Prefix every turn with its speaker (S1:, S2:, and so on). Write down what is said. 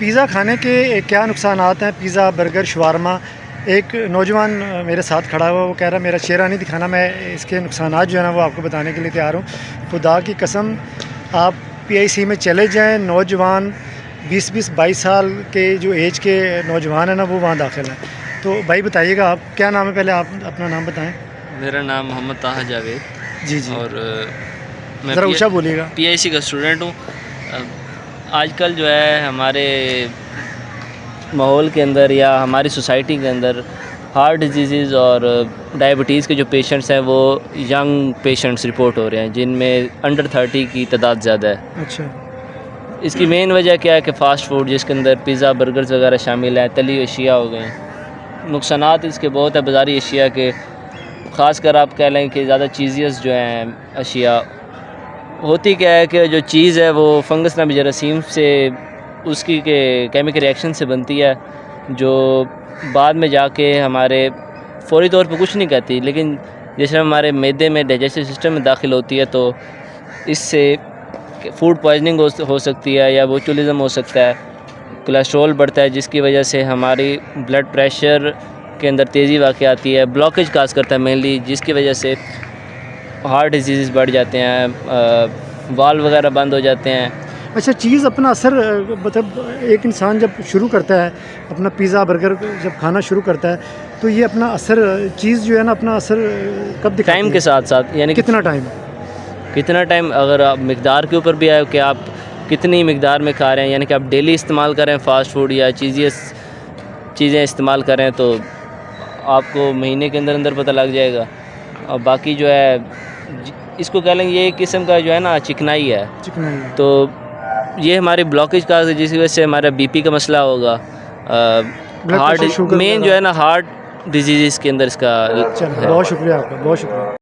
S1: Pizza کھانے کے کیا نقصانات ہیں؟ Pizza, burger, shawarma. ایک نوجوان میرے ساتھ کھڑا ہوا، وہ کہہ رہا میرا چہرہ نہیں دکھانا، میں اس کے نقصانات جو ہے نا وہ آپ کو بتانے کے لیے تیار ہوں. خدا کی قسم آپ PIC میں چلے جائیں، نوجوان 20-22 سال کے جو ایج کے نوجوان ہیں نا وہ وہاں داخل ہیں. تو بھائی بتائیے گا، آپ کیا نام ہے؟ پہلے آپ اپنا نام بتائیں.
S2: میرا نام محمد طاہر جاوید.
S1: جی جی،
S2: اور میں
S1: ذرا اونچا بولیے گا.
S2: PIC کا اسٹوڈنٹ ہوں. آج کل جو ہے ہمارے ماحول کے اندر یا ہماری سوسائٹی کے اندر ہارٹ ڈیزیزز اور ڈائبٹیز کے جو پیشنٹس ہیں وہ ینگ پیشنٹس رپورٹ ہو رہے ہیں، جن میں انڈر 30 کی تعداد زیادہ ہے.
S1: اچھا،
S2: اس کی مین وجہ کیا ہے کہ فاسٹ فوڈ، جس کے اندر پیزا، برگرز وغیرہ شامل ہیں، تلی ہوئی اشیاء ہو گئے ہیں. نقصانات اس کے بہت ہیں بازاری اشیاء کے، خاص کر آپ کہہ لیں کہ زیادہ چیزیز جو ہیں اشیاء. ہوتی کیا ہے کہ جو چیز ہے وہ فنگس نامی جراثیم سے اس کی کیمیکل ریئیکشن سے بنتی ہے، جو بعد میں جا کے ہمارے فوری طور پہ کچھ نہیں کہتی، لیکن جیسے ہمارے معدے میں ڈائجسٹو سسٹم میں داخل ہوتی ہے تو اس سے فوڈ پوائزننگ ہو سکتی ہے یا بوچولزم ہو سکتا ہے. کولیسٹرول بڑھتا ہے جس کی وجہ سے ہماری بلڈ پریشر کے اندر تیزی واقع آتی ہے. بلاکیج کاز کرتا ہے مینلی، جس کی وجہ سے ہارٹ ڈیزیز بڑھ جاتے ہیں، والو وغیرہ بند ہو جاتے ہیں.
S1: اچھا، چیز اپنا اثر مطلب ایک انسان جب شروع کرتا ہے اپنا پیزا برگر جب کھانا شروع کرتا ہے تو یہ اپنا اثر چیز جو ہے نا اپنا اثر کب دکھاتی ہے؟
S2: ٹائم کے ساتھ ساتھ، یعنی
S1: کتنا ٹائم؟
S2: اگر آپ مقدار کے اوپر بھی ہے کہ آپ کتنی مقدار میں کھا رہے ہیں، یعنی کہ آپ ڈیلی استعمال کر رہے ہیں فاسٹ فوڈ یا چیزیں استعمال کر رہے ہیں تو آپ کو مہینے کے اندر اندر پتہ لگ جائے گا. اور باقی جو ہے اس کو کہہ لیں یہ ایک قسم کا جو ہے نا چکنائی ہے. تو یہ ہماری بلاکیج کا، جس کی وجہ سے ہمارا BP کا مسئلہ ہوگا. ہارٹ مین جو ہے نا ہارٹ ڈیزیز کے اندر اس کا.
S1: بہت شکریہ آپ کا، بہت شکریہ.